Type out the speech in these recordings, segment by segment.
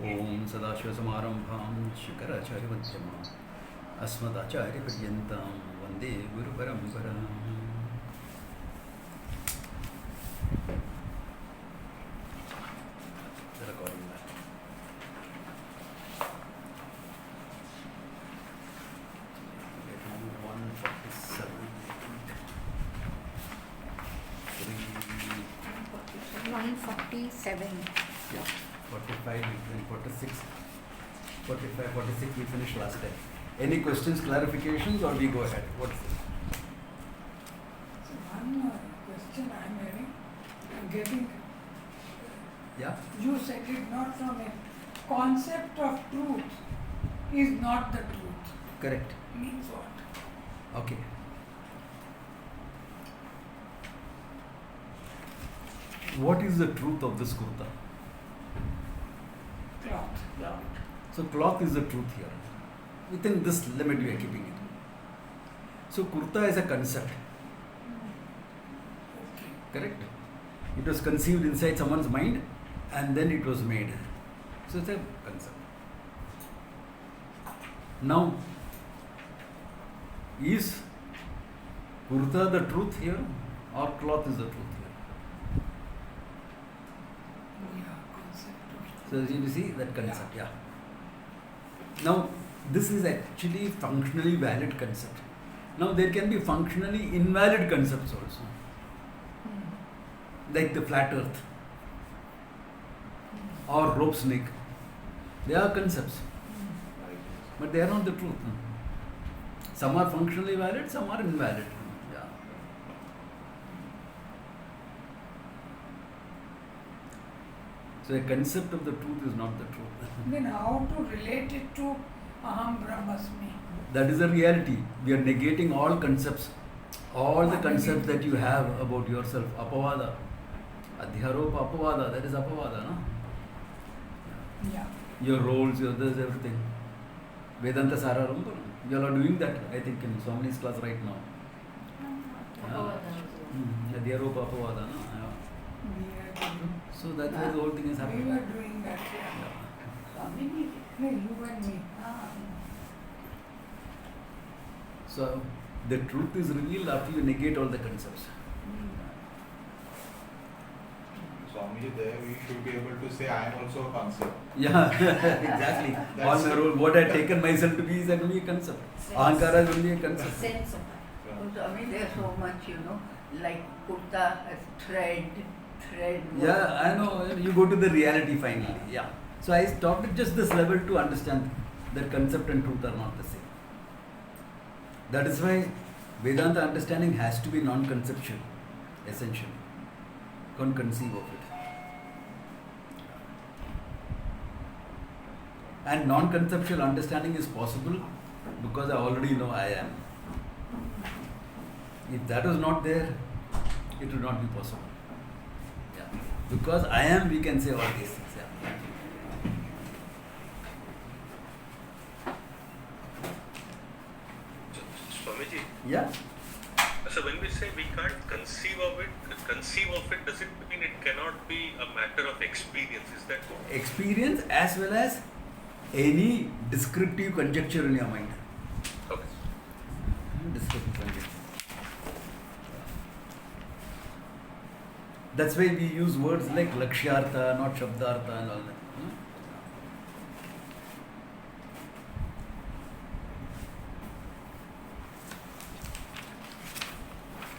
Om Sadashivasamarambham Shankaracharyamध्यamam Asmadacharyaparyantam Vande Guru Paramparam. The recording back. Get 147. 147. Yeah. 45, 46, 45, 46 we finished last time. Any questions, clarifications, or we go ahead? What's it? So one question I am having, getting, Yeah? you said it not from a concept of truth is not the truth. Correct. Means what? Okay. What is the truth of this kurta? Cloth. So cloth is the truth here. Within this limit we are keeping it. So kurta is a concept. Okay. Correct? It was conceived inside someone's mind and then it was made. So it's a concept. Now, is kurta the truth here or cloth is the truth here? Yeah, concept of So you see that concept, yeah. Now, this is actually functionally valid concept. Now there can be functionally invalid concepts also. Like the flat earth or rope snake. They are concepts, but they are not the truth. Some are functionally valid, some are invalid. Yeah. So a concept of the truth is not the truth. Then how to relate it to Aham Brahmasmi? That is a reality. We are negating all concepts, all the concepts that you have about yourself. Apavada. Adhyaropa apavada. That is apavada, no? Yeah. Your roles, your this, everything. Vedanta Sararambha. You all are doing that, I think, in Swami's class right now. Adhyaropa apavada, no? Yeah. We are doing, So that's why the whole thing is we happening. were doing that. Yeah. No, you and me. So the truth is revealed after you negate all the concepts. Swamiji, there we should be able to say I am also a concept. Yeah, exactly. All my role, what I taken myself to be is only a concept. Ahankara is only a concept. Sense of it. I mean, there's so much, like kurta as thread. Yeah, I know. You go to the reality finally. Yeah. So I stopped at just this level to understand that concept and truth are not the same. That is why Vedanta understanding has to be non-conceptual, essentially. Can't conceive of it. And non-conceptual understanding is possible because I already know I am. If that was not there, it would not be possible. Yeah. Because I am, we can say all these things. Yeah. Swamiji, Yeah. so when we say we can't conceive of it, does it mean it cannot be a matter of experience? Is that what? Experience as well as any descriptive conjecture in your mind. Okay. Descriptive conjecture. That's why we use words like lakshyartha, not shabdartha and all that.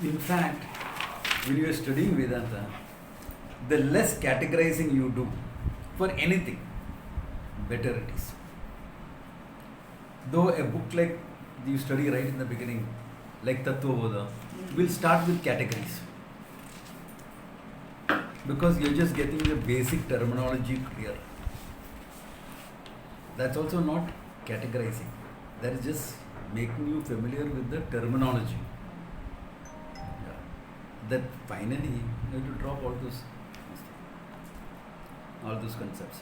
In fact, when you are studying Vedanta, the less categorizing you do for anything, better it is. Though a book like you study right in the beginning, like Tattva Bodha, will start with categories. Because you're just getting the basic terminology clear. That's also not categorizing. That is just making you familiar with the terminology. Yeah. That finally you have to drop all those concepts.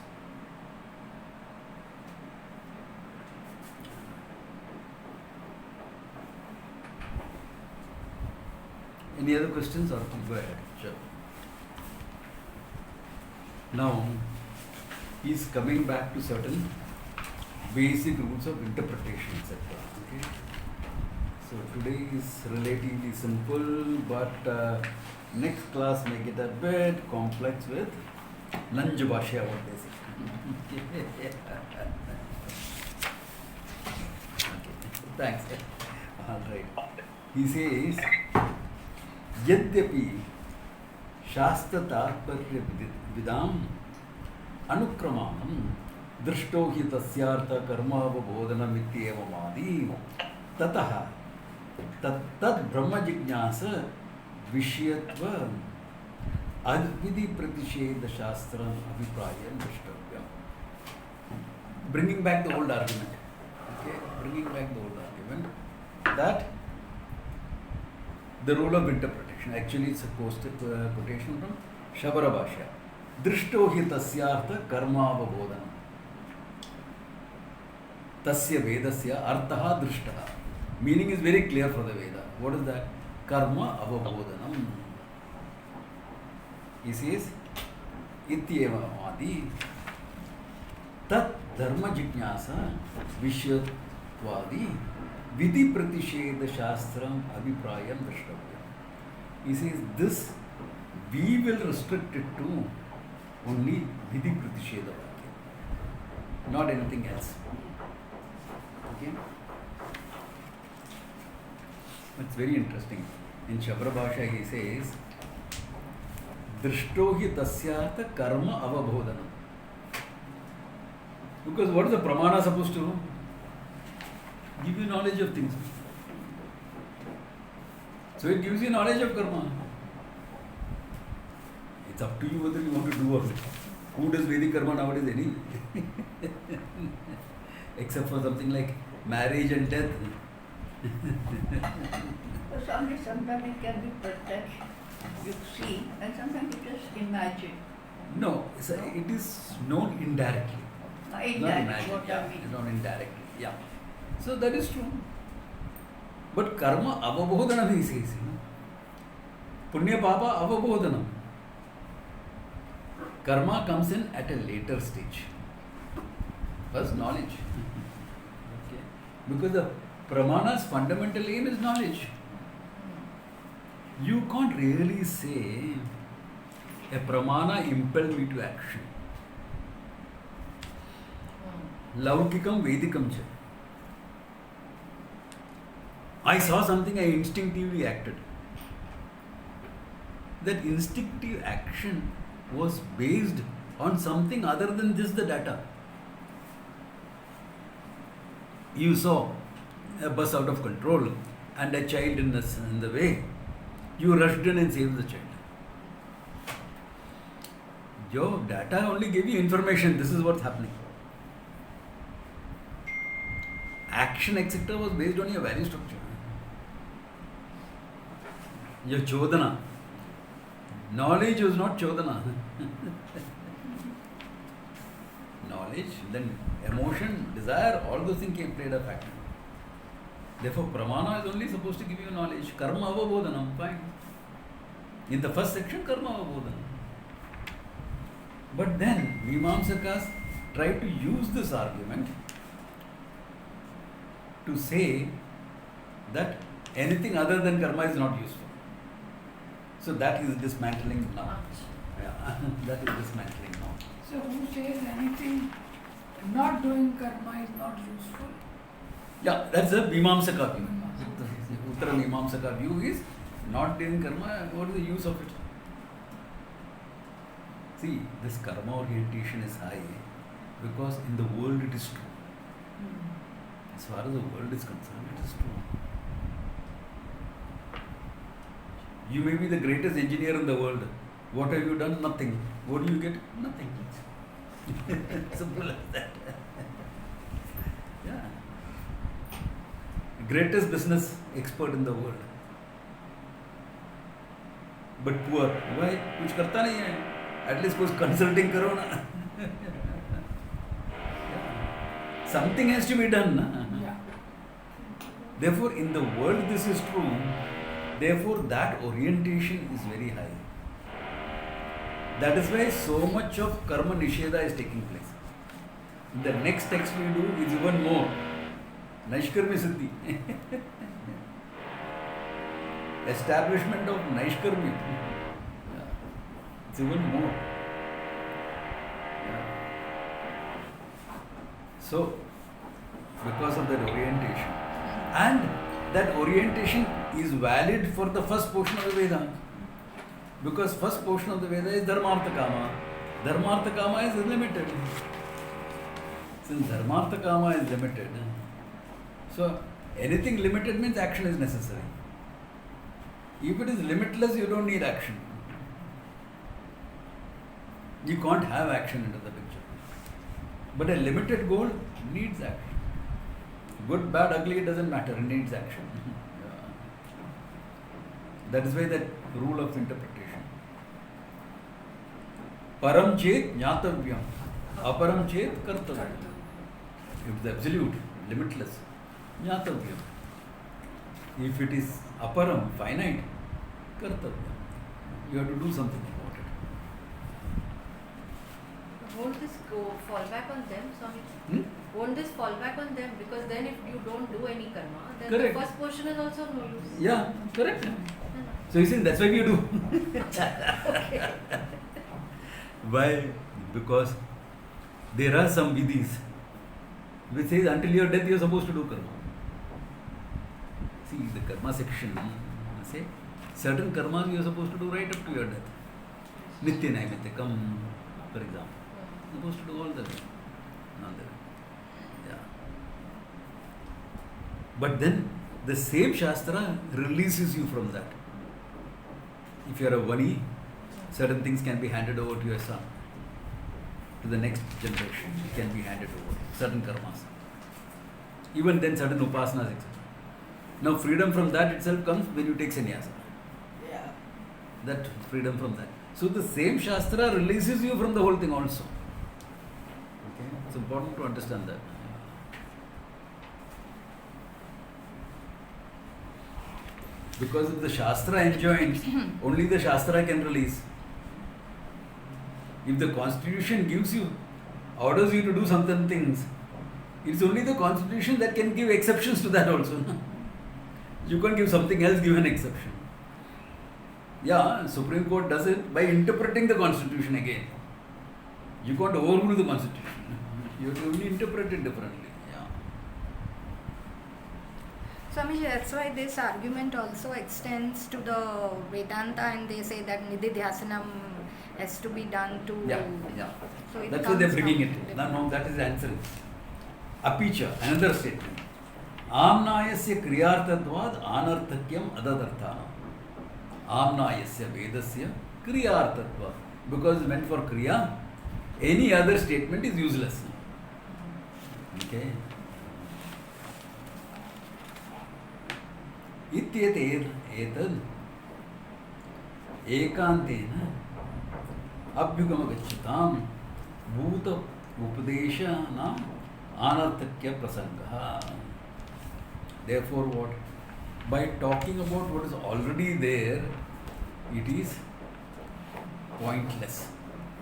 Any other questions or go ahead? Sure. Now, he's coming back to certain basic rules of interpretation, etc. Okay. So today is relatively simple, but next class may get a bit complex with Lanjabashya, what they say. Okay, thanks. All right. He says, Yadyapi Shastra Tatparya Vidam Anukramanam Drishto hi tasyartha karma avabodhanam ityevamadi tataha tad brahma jignasa vishayatva advidi pratisheda shastra abhiprayam drishtavyam. Bringing back the old argument. Okay, bringing back the old argument that the role of interpretation, actually it's a quotation from Shabara Bhashya. Drishto hi tasyartha karma avabodhanam. Tasya vedasya arthaha drishtaha. Meaning is very clear for the Veda. What is that? Karma avabodhanam. He says, ityeva madi tat dharma jignasa vishyatvadi vidhi pratisheda shastram abhiprayam drishtavyam. He says, this we will restrict it to only vidhi pratisheda vakya, not anything else. Okay? It's very interesting. In Shabra Bhasha he says, Drishto hi tasyartha karma avabodhanam. Because what is the pramana supposed to do? Give you knowledge of things. So it gives you knowledge of karma. It's up to you whether you want to do or not. Who does Vedic karma nowadays? Any? Except for something like marriage and death. So sometimes it can be protect, you see, and sometimes you just imagine. No, it is known indirectly. Indirect, what I mean. Not indirectly, yeah. So that is true. But karma avabodhanam he says. Punya papa avabodhanam. Karma comes in at a later stage. First knowledge. Okay. Because the pramana's fundamental aim is knowledge. You can't really say a pramana impelled me to action. Laukikam Vedikam cha. I saw something, I instinctively acted. That instinctive action was based on something other than just the data. You saw a bus out of control and a child in the way. You rushed in and saved the child. Your data only gave you information, this is what's happening. Action, etc. was based on your value structure. Your chodana. Knowledge was not chodana. Knowledge, then emotion, desire, all those things played a factor. Therefore, pramana is only supposed to give you knowledge. Karma avabodhanam, fine. In the first section, karma avabodhanam. But then, Mimamsakas try to use this argument to say that anything other than karma is not useful. So that is dismantling now. Yeah, that is dismantling now. So who says anything not doing karma is not useful? Yeah, that's a Mimamsaka view. The Uttara Mimamsaka view is not doing karma, what is the use of it? See, this karma orientation is high because in the world it is true. As far as the world is concerned, it is true. You may be the greatest engineer in the world. What have you done? Nothing. What do you get? Nothing. Simple as that. Yeah. Greatest business expert in the world. But poor. Why? कुछ करता नहीं है. At least कुछ consulting करो ना. Something has to be done. Na? Yeah. Therefore, in the world this is true. Therefore, that orientation is very high. That is why so much of karma nisheda is taking place. The next text we do is even more. Naishkarmi siddhi. Establishment of Naishkarmi. Yeah. It's even more. Yeah. So, because of that orientation. And that orientation is valid for the first portion of the Veda. Because first portion of the Veda is Dharmartha Kama. Dharmartha Kama is limited. Since Dharmartha Kama is limited, so anything limited means action is necessary. If it is limitless, you don't need action. You can't have action into the picture. But a limited goal needs action. Good, bad, ugly, it doesn't matter, it needs action. Yeah. That is why that rule of interpretation. Param chet jnatavyam, aparam chet kartavyam. If it is absolute, limitless, jnatavyam. If it is aparam, finite, kartavyam. You have to do something about it. Won't this fall back on them, Swami? Won't this fall back on them? Because then if you don't do any karma, then Correct. the first portion is also no use. Yeah, correct. So you see, that's why we do. Why? Because there are some vidhis which says until your death you are supposed to do karma. See, the karma section say certain karmas you are supposed to do right up to your death. Nitya naimittikam, for example. You are supposed to do all the way. Not the way. Yeah. But then the same Shastra releases you from that. If you are a Vani, certain things can be handed over to your son. To the next generation, it can be handed over. Certain karmas. Even then, certain upasanas, etc. Now, freedom from that itself comes when you take sannyasa. Yeah. That freedom from that. So, the same Shastra releases you from the whole thing also. Okay? It's important to understand that. Because if the Shastra enjoins, only the Shastra can release. If the Constitution gives you, orders you to do certain things, it's only the Constitution that can give exceptions to that also. You can't give something else, give an exception. Yeah, Supreme Court does it by interpreting the Constitution again. You can't overrule the Constitution. You have to only interpret it differently. Yeah. Swamiji, that's why this argument also extends to the Vedanta, and they say that Nididhyasanam has to be done to... Yeah. So it That's why they're comes bringing from it. No, that is the answer. Apicha, another statement. Amnayasya kriyarthatvad anarthakyam adadarthanam. Amnayasya vedasya kriyarthatvad. Because it's meant for kriya, any other statement is useless. Okay. Ityate etad ekantena abhyugamagacchatam bhuta upadeshanam anarthakya prasanga. Therefore, what? By talking about what is already there, it is pointless.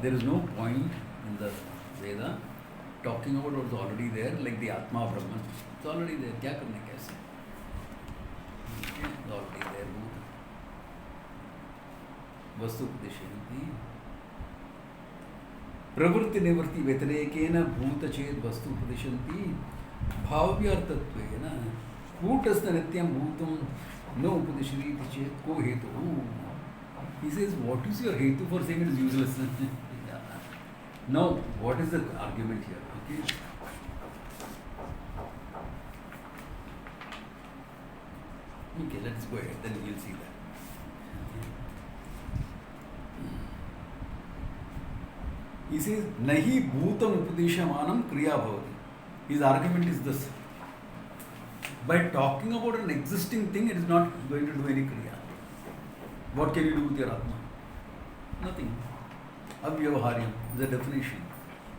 There is no point in the Veda talking about what is already there, like the Atma Brahman. It's already there. Kya karne kaise? It's already there. Vastu Padeshanti. Pravritti Nivritti Vetanekena Bhuta Ched Vastu Padeshanti. Bhavyartattvena. Kutastha Nityam Bhutam No Upadeshariti Ched Ko Hetu. He says, what is your hetu for saying it is useless? Yeah. Now, what is the argument here? Okay. Okay, let's go ahead, then we'll see that. He says, Nahi bhutam upadeshamanam kriya bhavati. His argument is this. By talking about an existing thing, it is not going to do any kriya. What can you do with your Atma? Nothing. Avyavaharyam is a definition.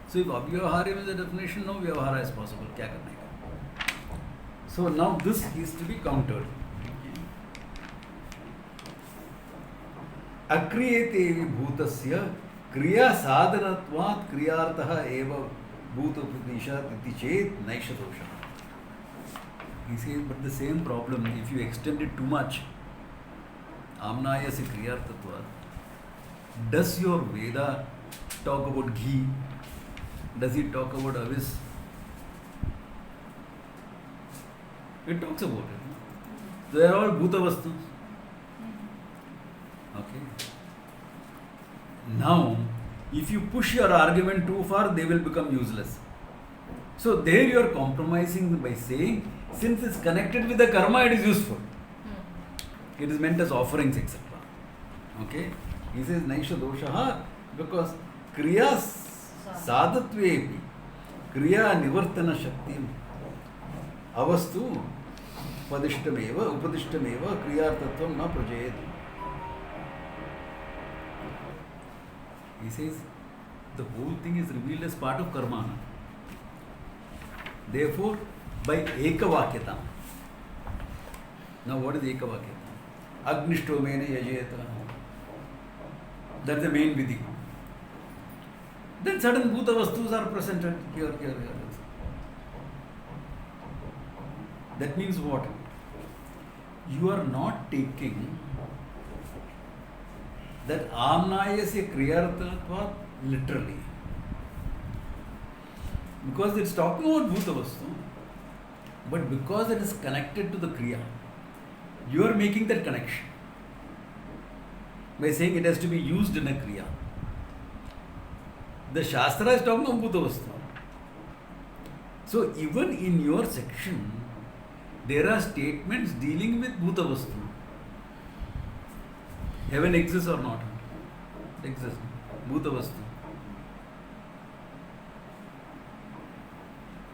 So if avyavaharyam is a definition, no vyavahara is possible. Kya karne ka? So now this is to be countered. Akriyete bhutasya क्रिया साधनत्वात् क्रियार्थः एव भूतोपनिषत् इति चेत् नैष दोषः. He says, but the same problem, if you extend it too much, आम्नायस्य क्रियार्थत्वात्, does your Veda talk about ghee? Does it talk about avis? It talks about it. They are all bhuta vastus. Okay. Now, if you push your argument too far, they will become useless. So there you are compromising by saying, since it's connected with the karma, it is useful. It is meant as offerings, etc. Okay. He says, Naisha doshaha, because kriya sadatvepi, kriya nivartana shakti, avastu upadishtameva kriyartatvam na prajayet. He says, the whole thing is revealed as part of karma. Therefore, by ekavakyata. Now what is ekavakyata? Agnishtomena yajeta. That is the main vidhi. Then certain bhuta vastus are presented here. That means what? You are not taking that amnayasya kriyartatvat literally. Because it's talking about bhuta vastu, but because it is connected to the kriya, you are making that connection by saying it has to be used in a kriya. The Shastra is talking about bhuta vastu. So even in your section, there are statements dealing with bhuta vastu. Heaven exists or not? It exists. Bhuta vastu.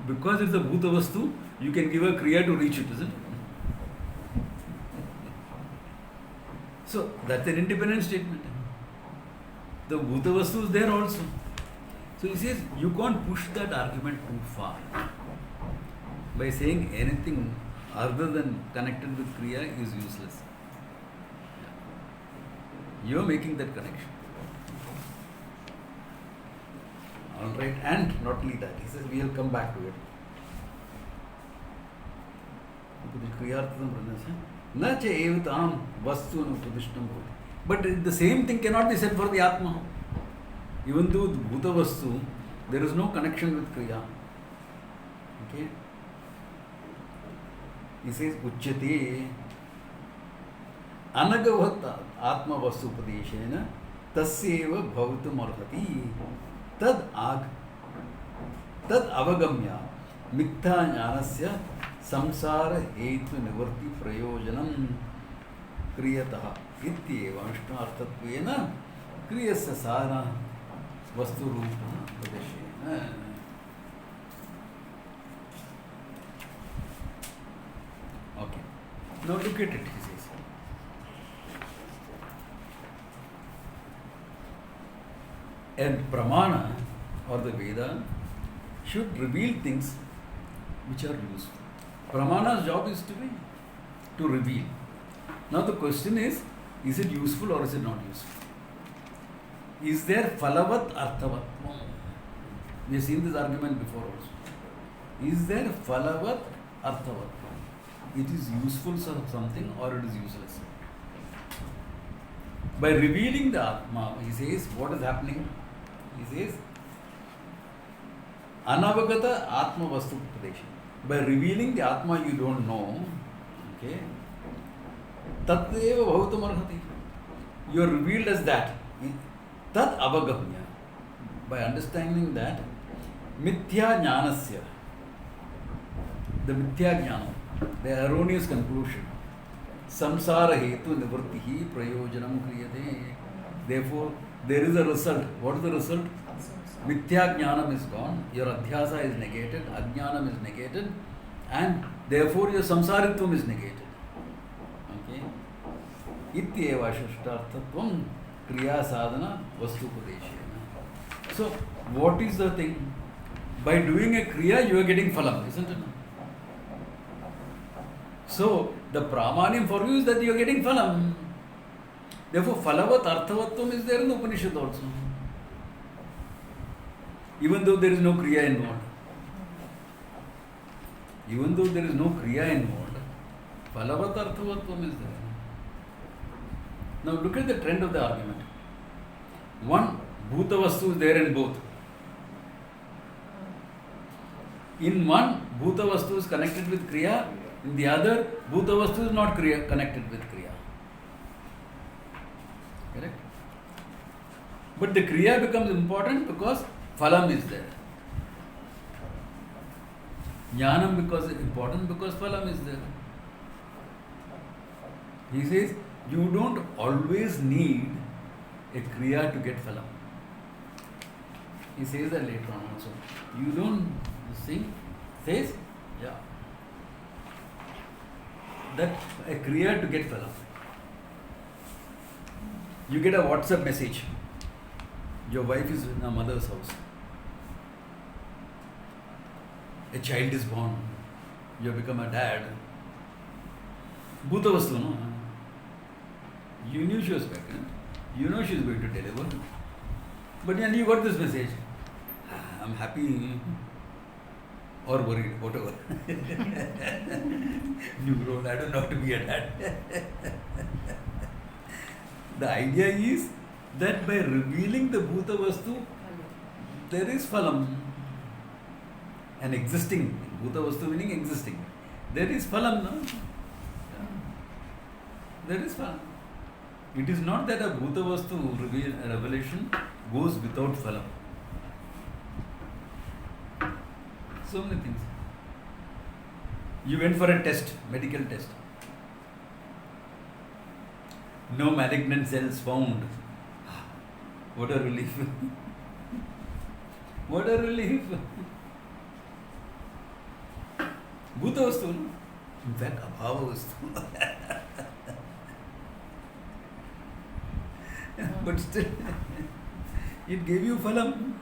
Because it's a bhuta vastu, you can give a kriya to reach it, isn't it? So that's an independent statement. The bhuta vastu is there also. So he says you can't push that argument too far by saying anything other than connected with kriya is useless. You are making that connection. Alright, and not only that, he says we will come back to it. But the same thing cannot be said for the Atma. Even though the Bhuta Vastu, there is no connection with Kriya. Okay? He says, Uchyate Anagavat Atma Vastu Padeshena Tasyeva Bhavatum Arhati Tad Avagamya Miktha Jnanasya Samsara Hetu Nivarti Prayojanam Kriyataha Ityeva Vishnu Kriyasya Sara Vastu Rupa Padeshena. Okay. Now look at it, he says. And Pramana or the Veda should reveal things which are useful. Pramana's job is to reveal. Now the question is it useful or is it not useful? Is there phalavat arthavat? We have seen this argument before also. Is there phalavat arthavat? It is useful for something or it is useless. By revealing the Atma, he says, what is happening? He says, Anavagata Atma Vastu Pradesh. By revealing the Atma you don't know, okay, Tatteva Bhavatam Arhati. You are revealed as that. Tat Avagamya. By understanding that, Mithya Jnanasya, the Mithya Jnana, the erroneous conclusion, Samsara Hetu Nivartihi Prayojanam Kriyate. Therefore, there is a result. What is the result? Mithya Jnanam is gone, your Adhyasa is negated, Ajnanam is negated, and therefore your Samsaritvam is negated. Okay? Ityeva Shashtarthatvam Kriya Sadhana Vastu Padeshena. So, what is the thing? By doing a Kriya, you are getting phalam, isn't it? So, the Pramanyam for you is that you are getting phalam. Therefore, phalavat arthavatvam is there in the Upanishad also. even though there is no Kriya involved. Even though there is no Kriya involved, Phalavat Arthavatvam is there. Now look at the trend of the argument. One, Bhuta Vastu is there in both. In one, Bhuta Vastu is connected with Kriya. In the other, Bhuta Vastu is not connected with Kriya. Correct? But the Kriya becomes important because Phalam is there. Jnanam because important because Phalam is there. He says, you don't always need a Kriya to get Phalam. He says that later on also. You don't see, says, yeah, that a Kriya to get Phalam. You get a WhatsApp message. Your wife is in her mother's house. A child is born. You have become a dad. Bhuta Vastu, no? You knew she was pregnant. You know she is going to deliver. But then you got this message. I'm happy or worried, whatever. New role, I don't know how to be a dad. The idea is that by revealing the Bhuta Vastu, there is Phalam. An existing, Bhuta Vastu meaning existing. There is Phalam, no? Yeah. There is Phalam. It is not that a Bhuta Vastu revelation goes without Phalam. So many things. You went for a test, medical test. No malignant cells found. What a relief. What a relief. Bhuta Vastu, no? In fact, Abhava Vastu. But still, it gave you Phalam.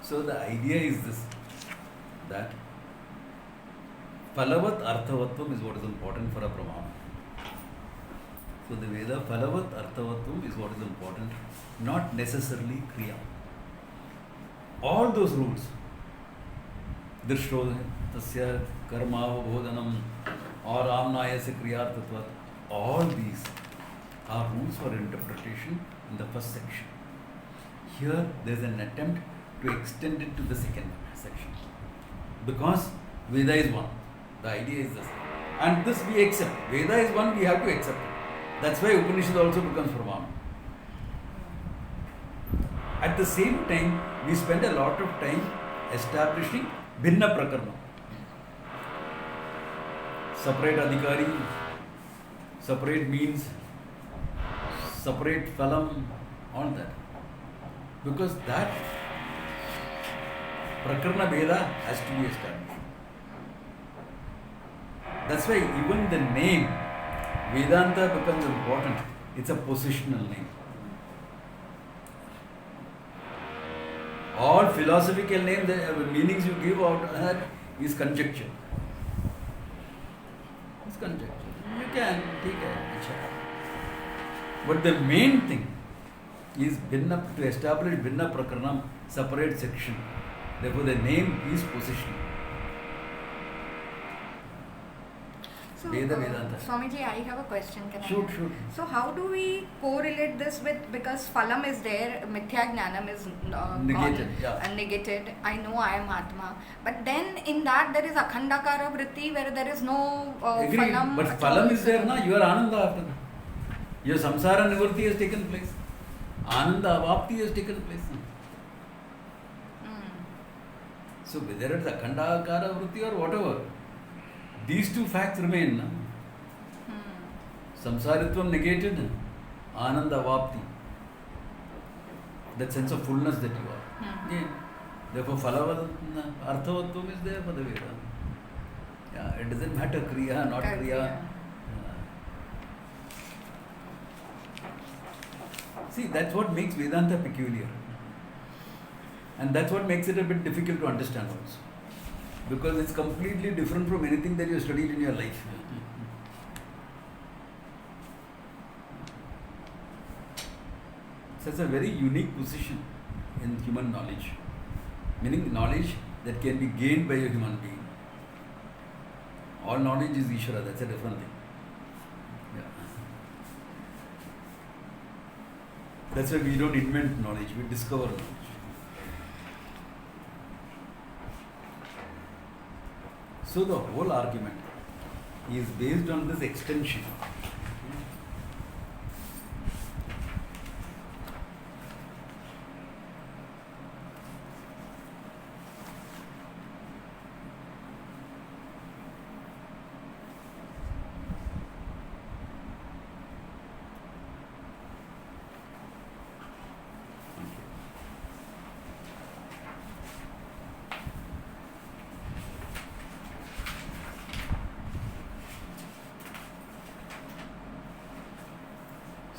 So the idea is this, that Phalavat Arthavatvam is what is important for a Brahma. So the Veda, Phalavat Arthavatvam is what is important, not necessarily Kriya. All those rules, Drishto, Tasya, Karma, Bodhanam, or Amnayasya Kriyartatvat, all these are rules for interpretation in the first section. Here there is an attempt to extend it to the second section. Because Veda is one. The idea is this. And this we accept. Veda is one, we have to accept it. That's why Upanishad also becomes Pramana. At the same time, we spend a lot of time establishing Bhinna Prakarma. Separate Adhikari, separate means, separate Phalam, all that. Because that Prakarna Veda has to be established. That's why even the name Vedanta becomes important. It's a positional name. All philosophical names, the meanings you give out of that is conjecture. It's conjecture. You can take a picture. But the main thing is Bhinna, to establish Bhinna Prakaranam, separate section. Therefore the name is positional. So, Veda Vedanta. Swamiji, I have a question. Can Shoot. So, how do we correlate this with, because Phalam is there, Mithya Jnanam is Negated, gone, yeah. negated. I know I am Atma. But then in that there is Akhandakara Vritti where there is no Agree. Phalam. But Phalam is there, na? You are Ananda after that. Your Samsara Nivritti has taken place. Ananda Avapti has taken place. So whether it's Akhandakara Vritti or whatever, these two facts remain. Na? Samsaritvam negated, Ananda Vapti. That sense of fullness that you are. Yeah. Therefore, Phalavat Arthavatvam is there for the Veda. Yeah, it doesn't matter Kriya, not Kriya. See, that's what makes Vedanta peculiar. And that's what makes it a bit difficult to understand also. Because it's completely different from anything that you studied in your life. So it's a very unique position in human knowledge, meaning knowledge that can be gained by a human being. All knowledge is Ishvara, that's a different thing. Yeah. That's why we don't invent knowledge, we discover knowledge. So the whole argument is based on this extension.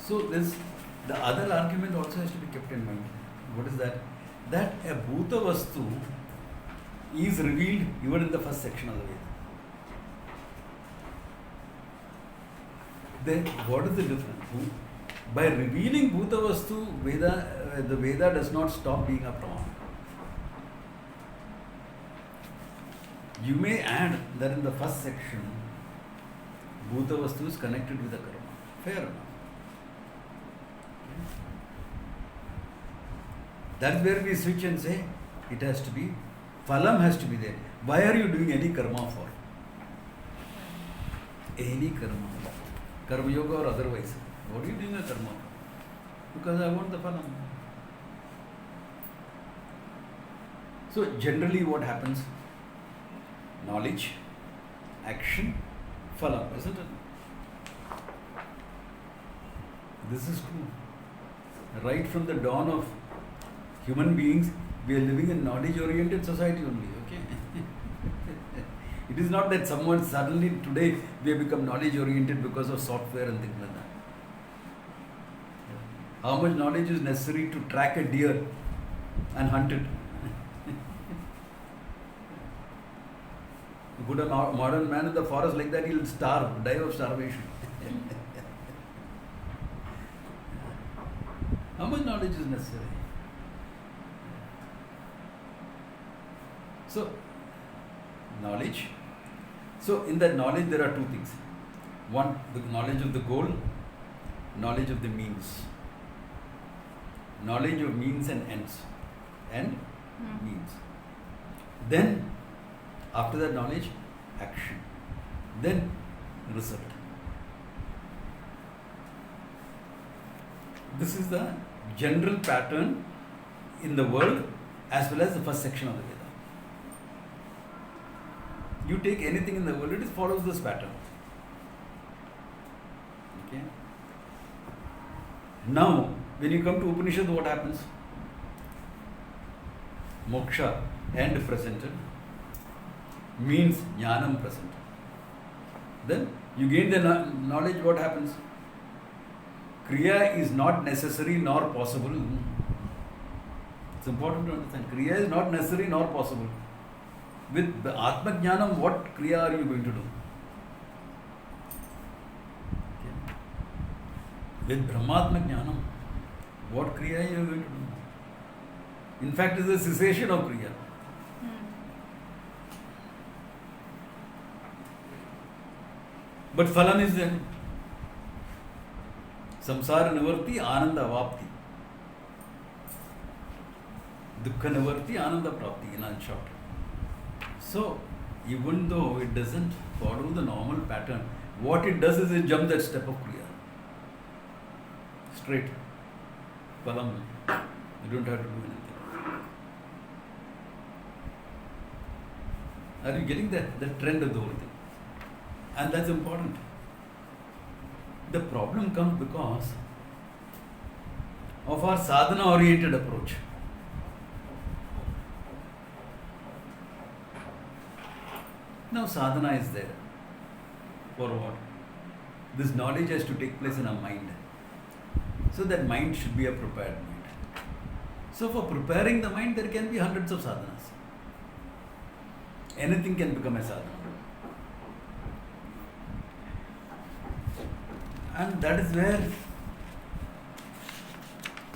So this, the other argument also has to be kept in mind. What is that? That a Bhuta Vastu is revealed even in the first section of the Veda. Then what is the difference? By revealing Bhuta Vastu, the Veda does not stop being a Pramana. You may add that in the first section, Bhuta Vastu is connected with the karma. Fair enough. That's where we switch and say it has to be, phalam has to be there. Why are you doing any karma for? Any karma. Karma yoga or otherwise. What are you doing a karma for? Because I want the phalam. So generally what happens? Knowledge, action, phalam, isn't it? This is true. Right from the dawn of human beings, we are living in knowledge-oriented society only, okay? It is not that someone suddenly today we have become knowledge-oriented because of software and things like that. How much knowledge is necessary to track a deer and hunt it? You put a modern man in the forest like that, he will starve, die of starvation. How much knowledge is necessary? So, knowledge. So, in that knowledge, there are two things. One, the knowledge of the goal, knowledge of the means. Knowledge of means and ends. And means. Then, after that knowledge, action. Then, result. This is the general pattern in the world as well as the first section of the Veda. You take anything in the world, it follows this pattern. Okay. Now, when you come to Upanishad, what happens? Moksha, end presented, means jnanam present. Then you gain the knowledge, what happens? Kriya is not necessary nor possible. It's important to understand. Kriya is not necessary nor possible. With the Atma Jnanam, what Kriya are you going to do? Okay. With Brahmatma Jnanam, what Kriya are you going to do? In fact, it is a cessation of Kriya. But Phalam is there. Samsara Nivarti, Ananda Avapti. Dukkha Nivarti, Ananda Prapti, in short. So, even though it doesn't follow the normal pattern, what it does is it jump that step of Kriya. Straight. Phalam. You don't have to do anything. Are you getting the trend of the whole thing? And that's important. The problem comes because of our sadhana-oriented approach. Now sadhana is there. For what? This knowledge has to take place in our mind. So that mind should be a prepared mind. So for preparing the mind, there can be hundreds of sadhanas. Anything can become a sadhana. And that is where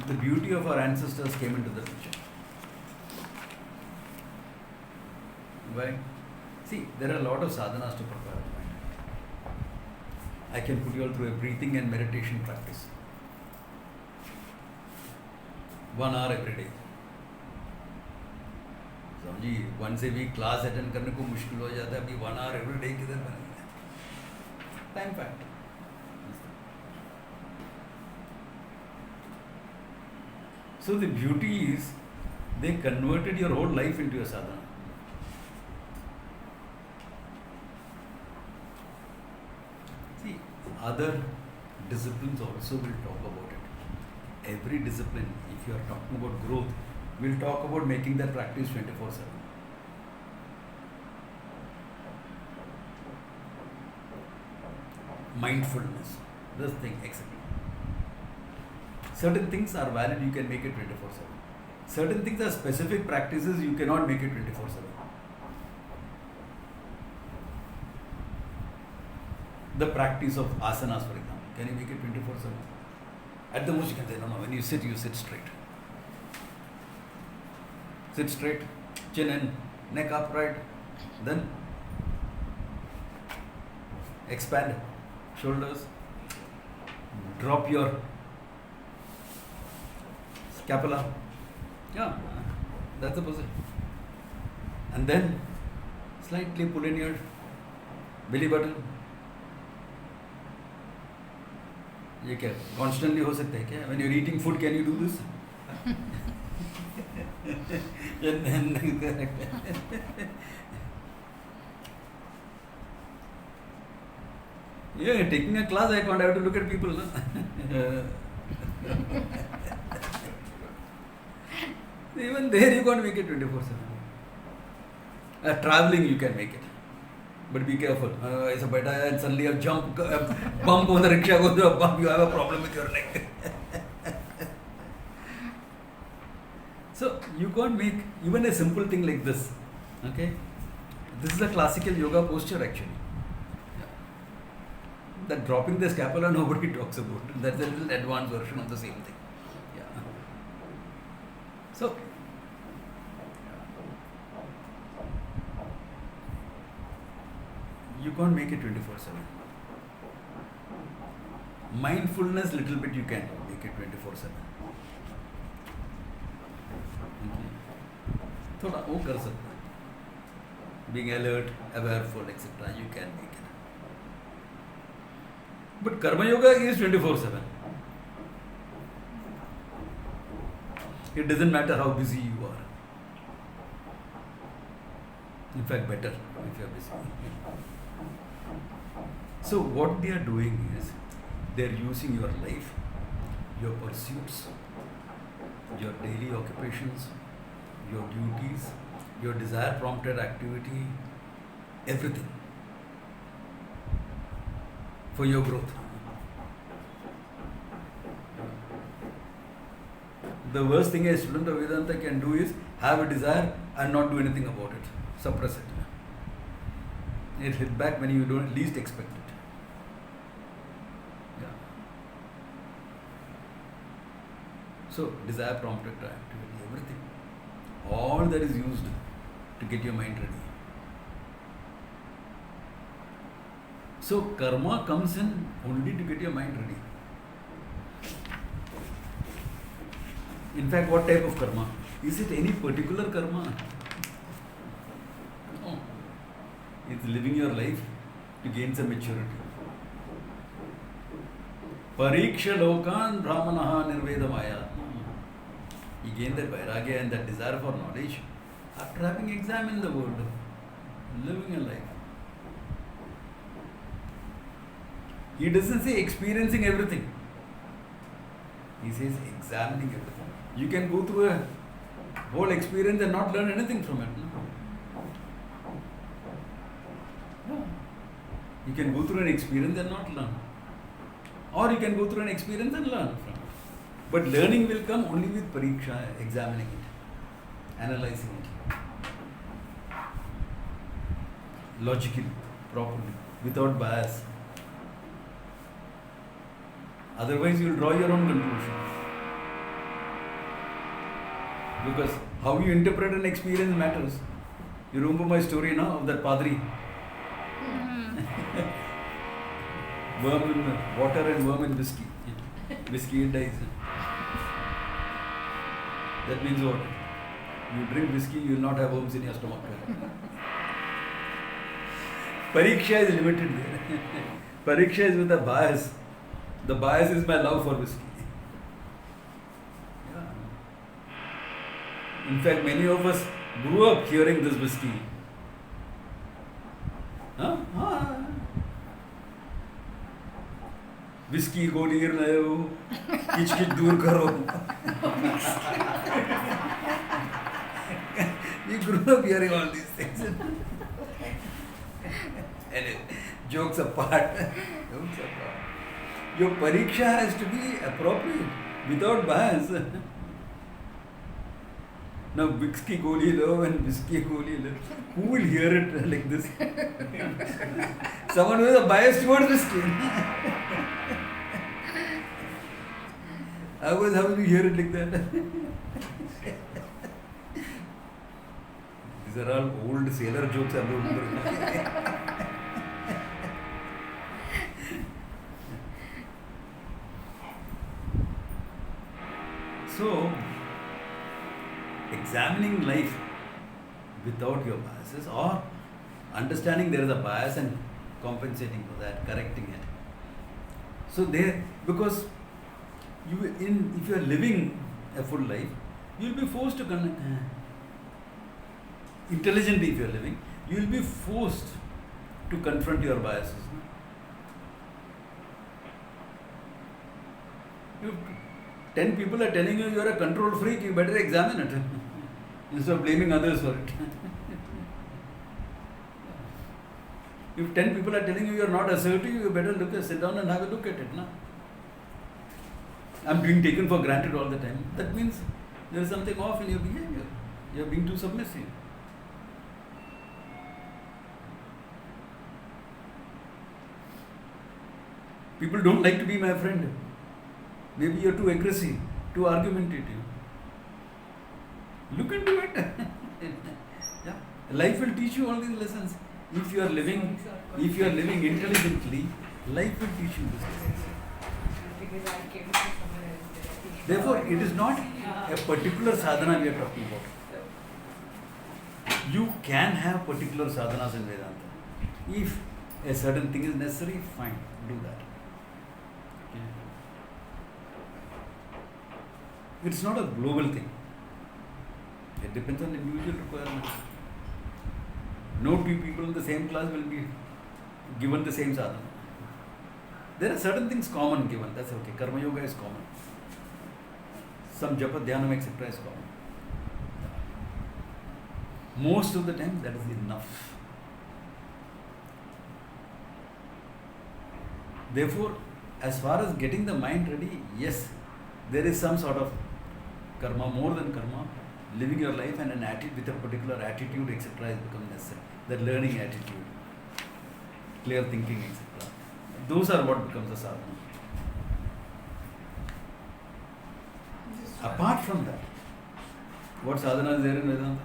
the beauty of our ancestors came into the picture. Why? See, there are a lot of sadhanas to prepare the mind. I can put you all through a breathing and meditation practice. 1 hour every day. समझी, once a week class attend करने को मुश्किल हो जाता है, अभी 1 hour every day किधर बनेगा? Time factor. So the beauty is, they converted your whole life into a sadhana. See, other disciplines also will talk about it. Every discipline, if you are talking about growth, will talk about making that practice 24/7. Mindfulness, this thing, etc. Certain things are valid, you can make it 24/7. Certain things are specific practices, you cannot make it 24/7. The practice of asanas, for example, can you make it 24/7? At the most you can say, no, when you sit straight. Sit straight, chin in, neck upright, then expand shoulders, drop your scapula. Yeah, that's the position. And then slightly pull in your belly button. ये क्या constantly हो सकता है क्या? When you're eating food, can you do this? Yeah, taking a class, I can't have to look at people. No? Even there, you can't make it 24/7. Traveling, you can make it. But be careful. It's a better, and suddenly you bump on the rickshaw, goes to a bump, you have a problem with your leg. So, you can't make even a simple thing like this. Okay? This is a classical yoga posture actually. That dropping the scapula, nobody talks about. That's a little advanced version of the same thing. Yeah. So, you can't make it 24/7. Mindfulness, little bit you can make it 24/7. थोड़ा वो कर सकते हैं. Being alert, awareful, etc. You can make it. But Karma Yoga is 24/7. It doesn't matter how busy you are. In fact, better if you are busy. So what they are doing is, they are using your life, your pursuits, your daily occupations, your duties, your desire prompted activity, everything for your growth. The worst thing a student of Vedanta can do is have a desire and not do anything about it, suppress it. It hit back when you don't least expect it. Yeah. So desire prompted activity, everything. All that is used to get your mind ready. So karma comes in only to get your mind ready. In fact, what type of karma? Is it any particular karma? No. It's living your life to gain some maturity. Pariksha lokan brahmanaha nirvedamaya. He gained that vairagya and that desire for knowledge after having examined the world, living a life. He doesn't say experiencing everything. He says examining everything. You can go through a whole experience and not learn anything from it. No? You can go through an experience and not learn. Or you can go through an experience and learn from it. But learning will come only with pariksha, examining it, analyzing it. Logically, properly, without bias. Otherwise, you will draw your own conclusion. Because how you interpret an experience matters. You remember my story now of that Padri? Worm in water and worm in whiskey. Whiskey it dies. That means what? You drink whiskey, you will not have worms in your stomach. Pariksha is limited there. Pariksha is with a bias. The bias is my love for whiskey. Yeah. In fact, many of us grew up hearing this whiskey. Huh? Whiskey को नीर लायो, किच किच दूर करो. We grew up hearing all these things. Anyway, jokes apart. Your pariksha has to be appropriate, without bias. Now, whiskey goli lo and whiskey goli lo. Who will hear it like this? Someone who has a bias towards whiskey. How will you hear it like that? These are all old sailor jokes. So, examining life without your biases, or understanding there is a bias and compensating for that, correcting it. So there, because if you are living a full life, you will be forced to connect. Intelligently, if you are living, you will be forced to confront your biases. If 10 people are telling you are a control freak, you better examine it instead of blaming others for it. If 10 people are telling you are not assertive, you better sit down and have a look at it. No? I'm being taken for granted all the time. That means there is something off in your behavior. You are being too submissive. People don't like to be my friend. Maybe you're too aggressive, too argumentative. Look into it. Yeah. Life will teach you all these lessons. If you are living intelligently, life will teach you these lessons. Therefore, it is not a particular sadhana we are talking about. You can have particular sadhanas in Vedanta. If a certain thing is necessary, fine, do that. It's not a global thing. It depends on individual requirements. No two people in the same class will be given the same sadhana. There are certain things common given, that's okay. Karma yoga is common. Some japa, dhyanam, etc. is common. Most of the time, that is enough. Therefore, as far as getting the mind ready, yes, there is some sort of karma, more than karma. Living your life and an attitude with a particular attitude, etc. has become necessary. The learning attitude, clear thinking, etc. Those are what becomes a sadhana. Apart from that, what sadhana is there in Vedanta?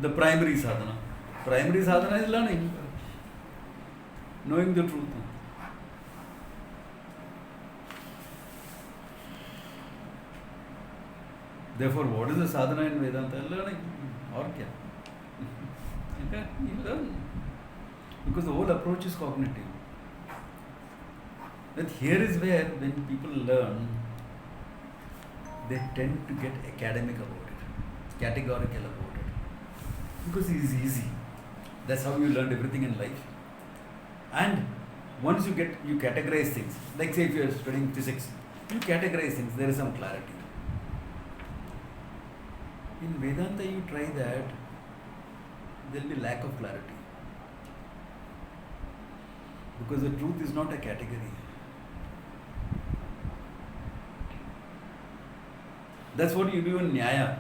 The primary sadhana. Primary sadhana is learning, knowing the truth. Therefore, what is the sadhana in Vedanta? Learning. Or kya? You learn. Because the whole approach is cognitive. But here is where, when people learn, they tend to get academic about it, categorical about it. Because it is easy. That's how you learned everything in life. And once you categorize things. Like say if you are studying physics, you categorize things, there is some clarity. In Vedanta, you try that, there will be lack of clarity. Because the truth is not a category. That's what you do in Nyaya.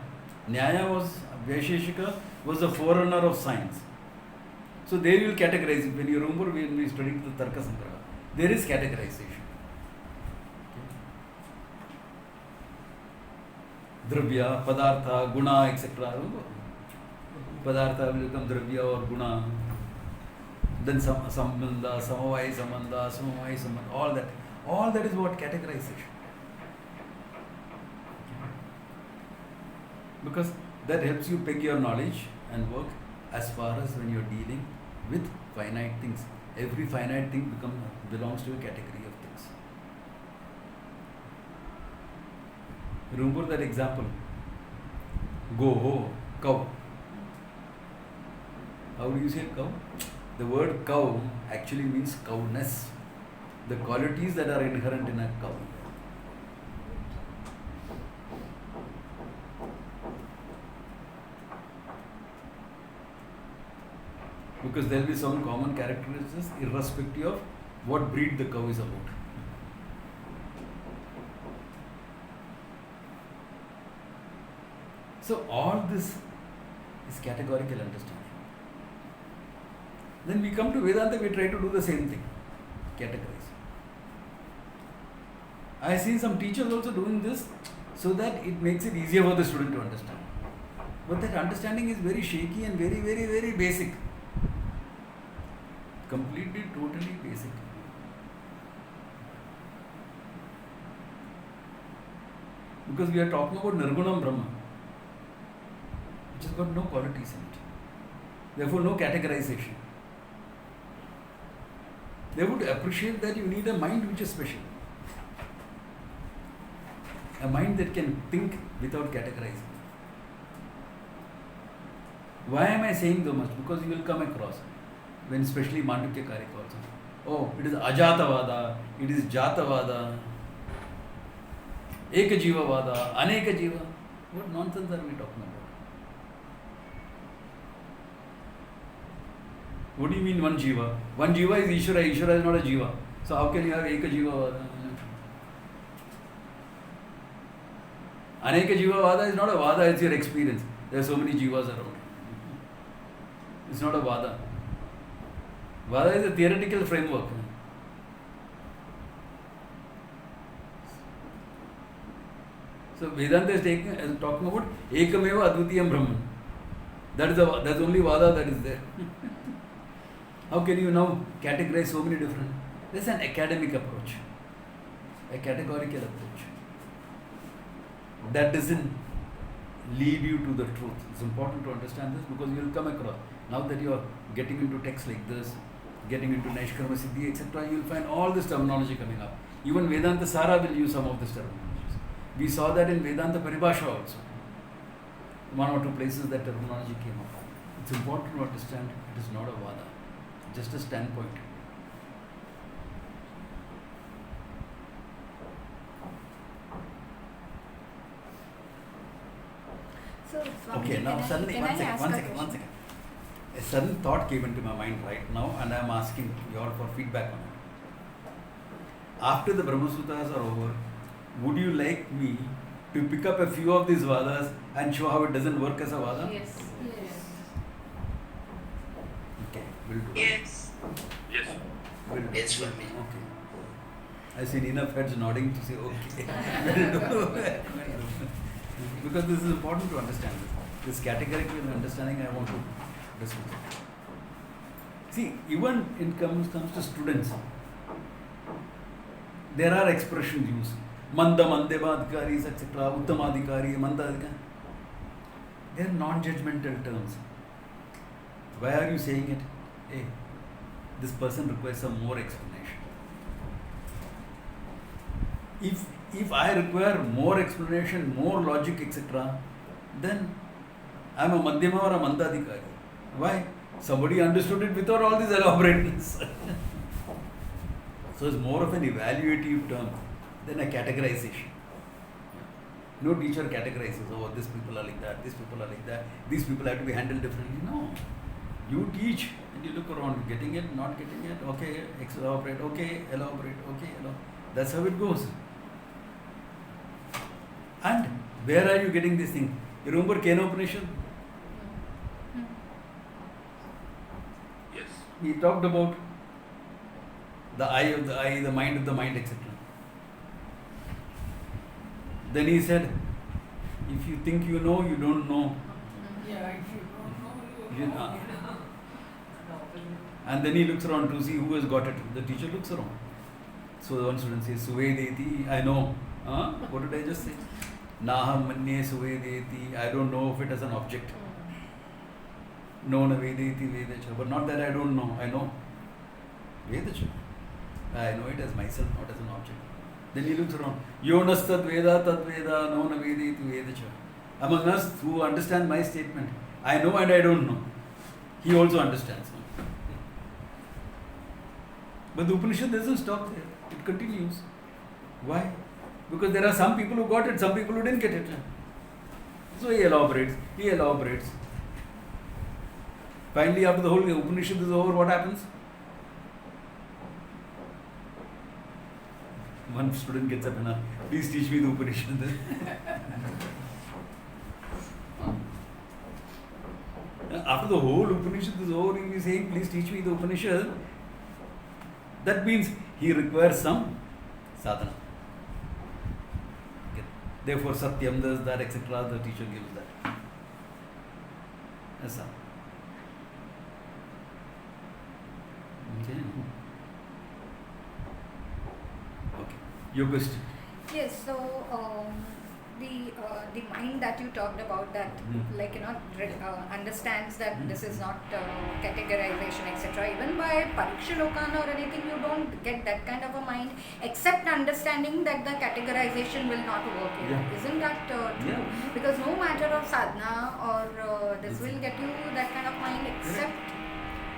Vaisheshika was the forerunner of science. So there you will categorize. When you remember when we studied the Tarka Sangraha, there is categorization. Dravya, Padartha, Guna, etc. Padartha will become Dravya or Guna. Then Sambandha, Samavai, all that is what categorization. Because that helps you peg your knowledge and work as far as when you're dealing with finite things. Every finite thing belongs to a category of things. Remember that example? Go, cow. How do you say cow? The word cow actually means cowness. The qualities that are inherent in a cow. Because there will be some common characteristics irrespective of what breed the cow is about. So all this is categorical understanding. Then we come to Vedanta, we try to do the same thing, categorize. I have seen some teachers also doing this so that it makes it easier for the student to understand. But that understanding is very shaky and very, very, very basic. Completely, totally basic. Because we are talking about Nirgunam Brahma, which has got no qualities in it. Therefore, no categorization. They would appreciate that you need a mind which is special. A mind that can think without categorizing. Why am I saying so much? Because you will come across, when especially Mandukya Karika also. Oh, it is Ajatavada, it is Jatavada, Ekajivavada, Aneka Jiva. What nonsense are we talking about? What do you mean one Jiva? One Jiva is Ishvara, Ishvara is not a Jiva. So how can you have Ekajivavada? Aneka Jivavada is not a Vada, it's your experience. There are so many Jivas around. It's not a Vada. Vada is a theoretical framework. So Vedanta is talking about Ekameva Advitiyam Brahman. That's only Vada that is there. How can you now categorize so many different? This is an academic approach, a categorical approach. That doesn't lead you to the truth. It's important to understand this because you will come across. Now that you are getting into texts like this, getting into Naishkarma Siddhi, etc., you will find all this terminology coming up. Even Vedanta Sara will use some of this terminology. We saw that in Vedanta Paribhasha also. One or two places that terminology came up. It's important to understand it is not a Vada, just a standpoint. So, Swamiji, Okay, now suddenly, can one I second. ask a question? A sudden thought came into my mind right now and I am asking you all for feedback on it. After the Brahma Sutras are over, would you like me to pick up a few of these Vadas and show how it doesn't work as a Vada? Yes. Yes. Okay, we'll do it. Yes. Yes. We'll do it. Yes, Swami. Okay. I seen enough heads nodding to say okay. We'll do it. Because this is important to understand this. This categorical understanding I want to discuss. See, even in comes to students, there are expressions used. Manda, Mandevadikaris, etc., Uttamadikari, Mandadikari. They are non-judgmental terms. Why are you saying it? Hey, this person requires some more explanation. If I require more explanation, more logic, etc., then I am a Madhyama or a Mandadikari. Why? Somebody understood it without all these elaborations. So it's more of an evaluative term than a categorization. No teacher categorizes, oh, these people are like that, these people are like that, these people have to be handled differently. No. You teach and you look around, getting it, not getting it, okay, elaborate, okay, elaborate, okay, elaborate. That's how it goes. And where are you getting this thing? You remember Kena Upanishad? Yes. He talked about the eye of the eye, the mind of the mind, etc. Then he said, If you think you know, you don't know. Yeah, if you don't know, You you know. know. And then he looks around to see who has got it. The teacher looks around. So one student says, Suvedeti, I know. Huh? What did I just say? Naham manye Suvedeti, I don't know of it as an object. No na Vedeti Vedacha. But not that I don't know, I know. Vedacha. I know it as myself, not as an object. Then he looks around. Yonas tad veda, no na Vedeti Vedacha. Among us who understand my statement, I know and I don't know. He also understands. But the Upanishad doesn't stop there. It continues. Why? Because there are some people who got it, some people who didn't get it. So he elaborates. Finally, after the whole Upanishad is over, what happens? One student gets up and asks, please teach me the Upanishad. After the whole Upanishad is over, he is saying, please teach me the Upanishad. That means he requires some sadhana. Okay. Therefore, Satyam does that, etc. The teacher gives that. That's all. Okay. Okay. Your question. Yes, so the mind that you talked about that understands that this is not categorization, etc. Even by Parikshalokan or anything, you don't get that kind of a mind, except understanding that the categorization will not work here. Yeah. Isn't that true? Yeah. Because no matter of sadhana or this will get you that kind of mind, except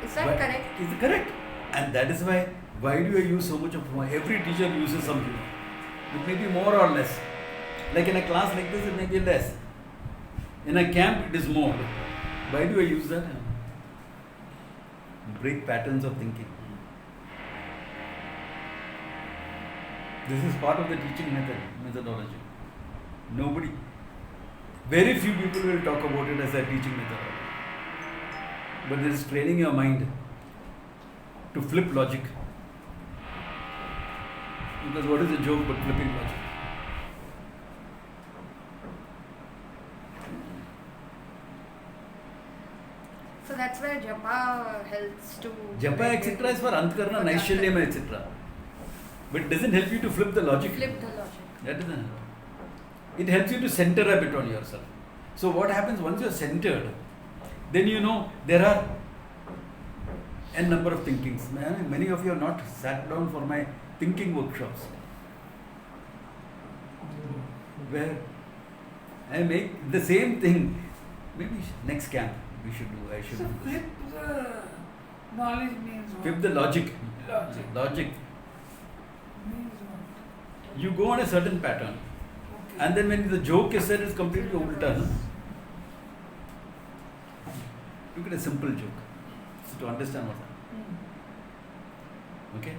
is that correct? Is correct. And that is why do I use so much of humor? Every teacher uses some humor. It may be more or less. Like in a class like this, it may be less. In a camp, it is more. Why do I use that? Break patterns of thinking. This is part of the teaching methodology. Very few people will talk about it as a teaching methodology. But this is training your mind to flip logic. Because what is a joke but flipping logic? So that's where japa helps to. Japa etc. is for Antkarna, Naishalyam etc. But it doesn't help you to flip the logic. Flip the logic. That doesn't help. It helps you to center a bit on yourself. So what happens once you are centered, then you know there are n number of thinkings. Many of you have not sat down for my thinking workshops, where I make the same thing. Maybe next camp we should do. I should So do this. flip the knowledge means what? Flip the logic. Logic. Means what? You go on a certain pattern, Okay. and then when the joke is said, it's completely ulta. No? Look at a simple joke, so to understand what's happening. Okay?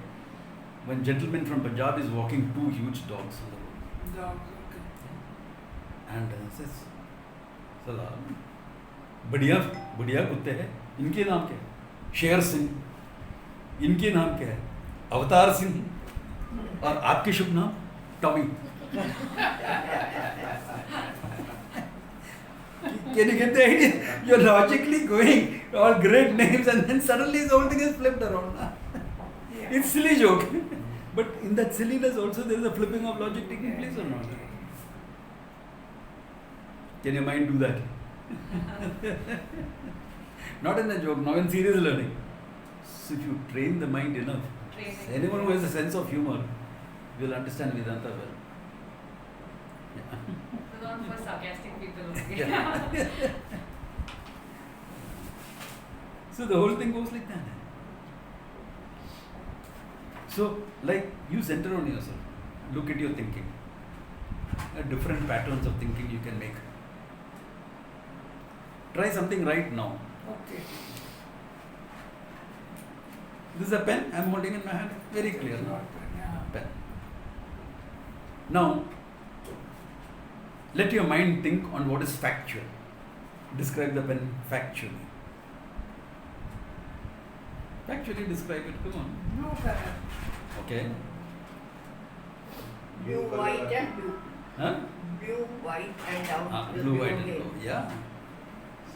One gentleman from Punjab is walking two huge dogs on the road, Dogs, okay. and says, "Salam, बढ़िया कुत्ते हैं, इनके नाम क्या है? शेर सिंह, इनके नाम क्या है? अवतार सिंह, और आपके शुभ नाम Tommy." Can you get the idea? You're logically going all great names, and then suddenly the whole thing is flipped around. Yeah. It's silly joke, but in that silliness also there is a flipping of logic taking place or not? Can your mind do that? Not in a joke, not in serious learning. So if you train the mind enough, anyone who has a sense of humor will understand Vedanta well. Not for sarcastic people only. Yeah. So the whole thing goes like that. So, like, you center on yourself. Look at your thinking. Different patterns of thinking you can make. Try something right now. Okay. This is a pen I am holding in my hand. Very clear. Yeah. Pen. Now, let your mind think on what is factual. Describe the pen factually. Factually describe it. Come on. Blue color. Okay. Blue, white and blue. Huh? blue, white, and down to the Blue, white, and again. blue. Yeah.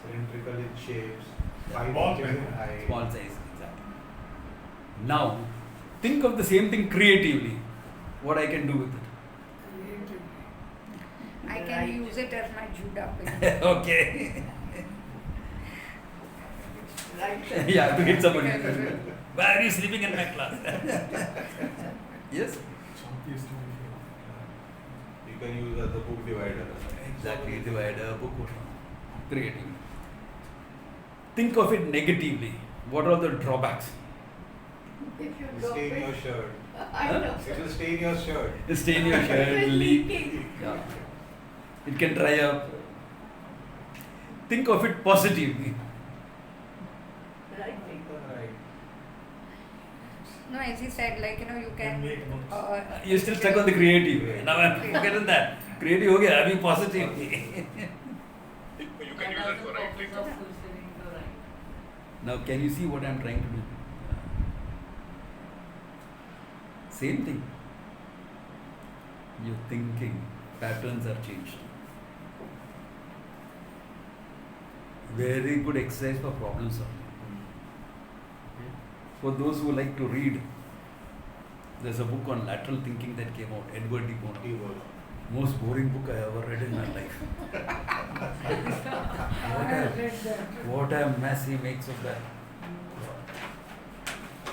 Cylindrical in shapes, Yeah, 5 ball inches pen. in height. Small size, exactly. Now, think of the same thing creatively. What I can do with it. Creatively. I can Right. use it as my Judah pin. Okay. Right. Yeah, to hit somebody. Why are you sleeping in my class? Yes. Chunky is too easy. You can use as a book divider. Exactly. Divider, book, creatively. Think of it negatively. What are the drawbacks? If you It will drop stain your it, shirt. I know. It will stain your shirt. Stain your shirt, It is leak. leaking. Yeah. It can dry up. Think of it positively. Right. Right. No, as he said, like, you Can can. make notes. You're still stuck on the creative. Now I'm forgetting that. Creative ho gaya, abhi positive. You can use it for writing. Now can you see what I'm trying to do? Same thing. Your thinking patterns are changed. Very good exercise for problem solving. For those who like to read, there's a book on lateral thinking that came out, Edward D. Bono. He was. Most boring book I ever read in my life. I have read that. What a mess he makes of that.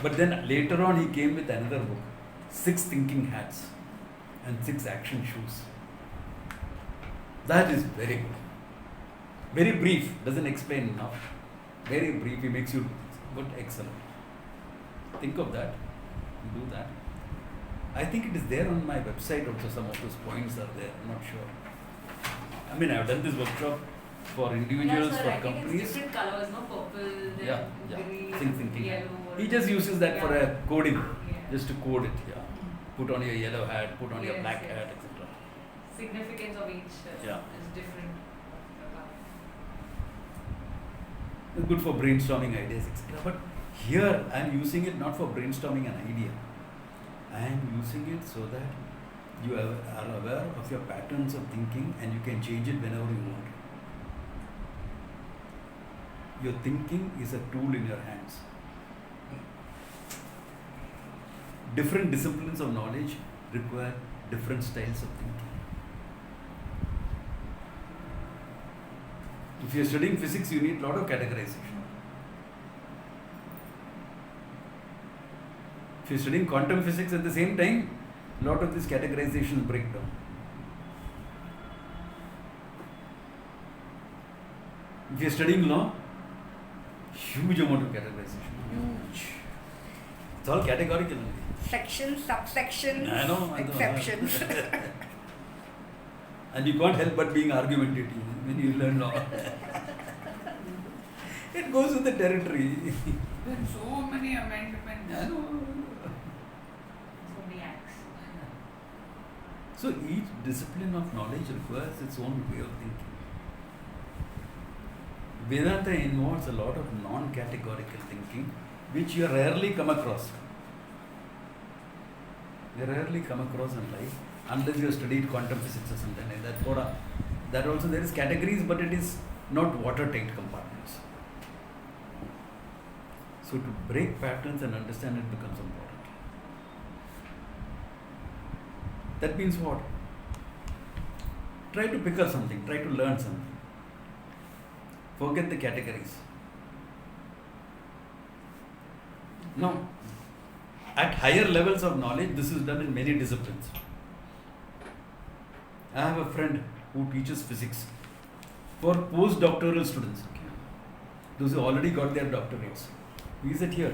But then later on he came with another book, 6 Thinking Hats and 6 Action Shoes. That is very good. Very brief, doesn't explain enough. Very brief, he makes you good, excellent. Think of that, do that. I think it is there on my website also, some of those points are there, I'm not sure. I mean, I've done this workshop for individuals, for companies. different colors, no purple, then Yeah, yeah. green, Thinking. yellow. He just uses that for a coding, Yeah. just to code it, yeah. Put on your yellow hat, put on your Yes, black yes. hat, etc. Significance of each Yeah. is different. It's good for brainstorming ideas, etc. But here I am using it not for brainstorming an idea. I am using it so that you are aware of your patterns of thinking and you can change it whenever you want. Your thinking is a tool in your hands. Different disciplines of knowledge require different styles of thinking. If you are studying physics, you need a lot of categorization. If you are studying quantum physics at the same time, a lot of this categorization break down. If you are studying law, huge amount of categorization. Huge. It's all categorical only. Sections, subsections, I know. exceptions. And you can't help but being argumentative when you learn law. It goes with the territory. Then so many amendments. I know. So many acts. So each discipline of knowledge requires its own way of thinking. Vedanta involves a lot of non-categorical thinking, which you rarely come across. You rarely come across in life, unless you have studied quantum physics or something like that. That also there is categories, but it is not watertight compartments. So to break patterns and understand it becomes important. That means what? Try to pick up something, try to learn something. Forget the categories. Now, at higher levels of knowledge, this is done in many disciplines. I have a friend who teaches physics for postdoctoral students. Those who already got their doctorates. He is at here,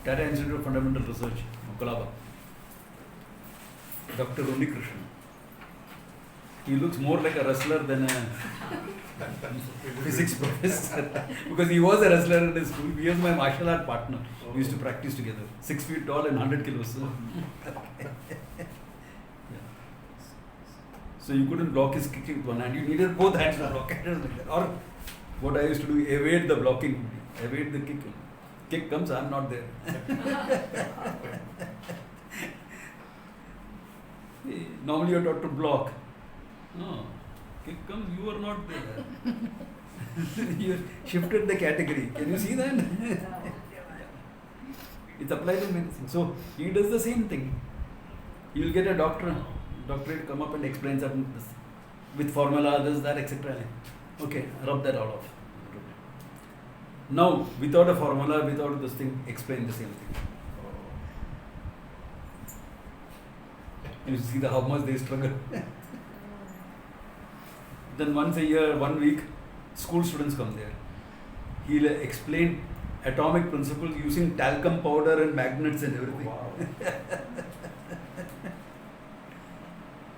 Tata Institute of Fundamental Research, Kolaba. Dr. Krishnan. He looks more like a wrestler than a physics professor because he was a wrestler in his school. He was my martial art partner. We used to practice together. 6 feet tall and 100 kilos. So you couldn't block his kick with one hand. You needed both hands to block it. Or what I used to do, evade the blocking, evade the kick. Kick comes, I'm not there. Normally you're taught to block. No, Come, you are not there. You shifted the category. Can you see that? It's applied in medicine. So he does the same thing. You will get a doctorate come up and explain something with formula, this, that, etc. Okay, rub that all off. Now, without a formula, without this thing, explain the same thing. You see how much they struggle. Then once a year, 1 week, school students come there. He'll explain atomic principles using talcum powder and magnets and everything. Wow.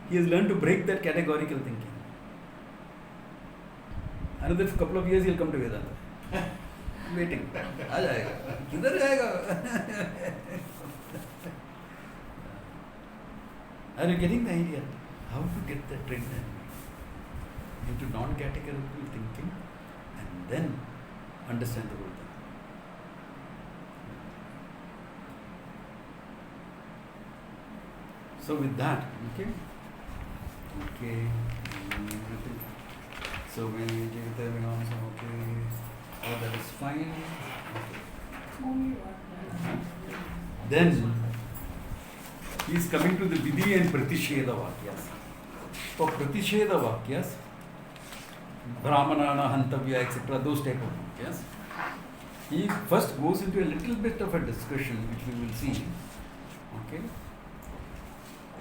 He has learned to break that categorical thinking. Another couple of years he'll come to Vedanta. Waiting. आ जाएगा. किधर जाएगा? Are you getting the idea? How to get that trend into non-categorical thinking and then understand the whole thing. So with that, okay. So when we take the also okay, all that is fine. Okay. Then he is coming to the Vidhi and Pratisheda Vakyas. For Pratisheda Vakyas, Brahmanana, Hantavya, etc., those type of Vakyas, he first goes into a little bit of a discussion which we will see, okay,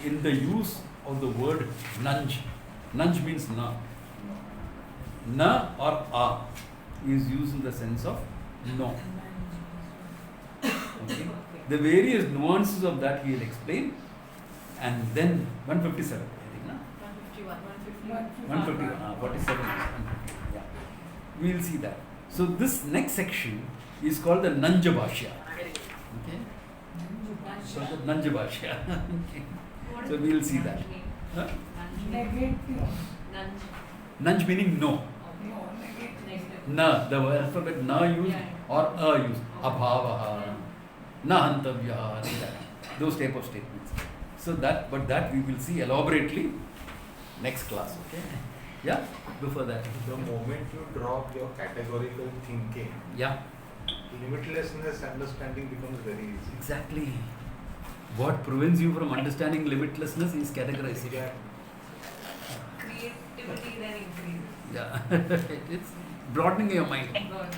in the use of the word nanj. Nanj means na. Na or a is used in the sense of no. Okay. The various nuances of that he will explain, and then 157, I think, na? 151, 47, yeah. We will see that. So this next section is called the Nanja Bhashya. Okay? So the Nanja Bhashya. Okay. So we will see that. Huh? Negative. Nanj meaning no. Na, the alphabet na used or a used. Abhavaha, na hantavya, like that. Those type of statements. So that, but that we will see elaborately next class. Okay? Yeah? Before that. The moment you drop your categorical thinking, Yeah. limitlessness understanding becomes very easy. Exactly. What prevents you from understanding limitlessness is categorization. Yeah. Creativity then increases. Yeah. It's broadening your mind.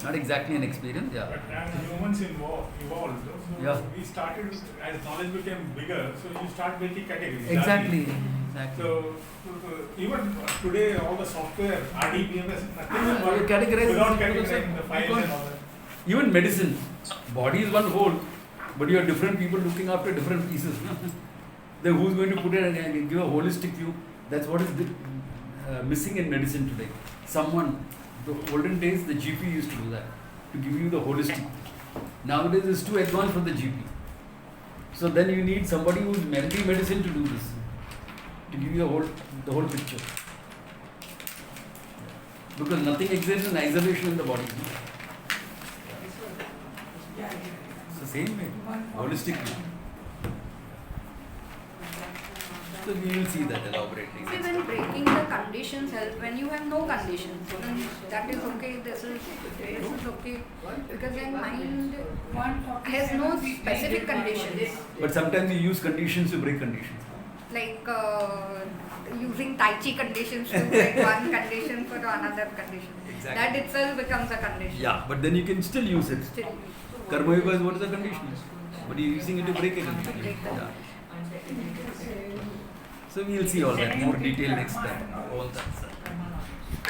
Not exactly an experience. Yeah. But as humans evolved, so Yeah. we started, as knowledge became bigger, so you start making categories. Exactly. largely. Exactly. So even today, all the software, RDBMS, nothing will You work categorize without because categorizing the files because and all that. even medicine, body is one whole, but you have different people looking after different pieces. Then who's going to put it and give a holistic view? That's what is missing in medicine today. Someone, the olden days, the GP used to do that, to give you the holistic. Nowadays, it's too advanced for the GP. So then you need somebody who's medical medicine to do this, to give you the whole picture. Because nothing exists in isolation in the body. It's the same way, holistically. So we will see that elaborately. See, when breaking the conditions help, when you have no conditions, then that is okay, this is okay, because your mind has no specific conditions, But sometimes you use conditions to break conditions. like using Tai Chi conditions to break one condition for another condition. Exactly. That itself becomes a condition. Yeah, but then you can still use it. Still. Karma Yoga is what is the condition? But you're using it to break a condition. Break the Yeah. So we will see all that more detail next time. All that.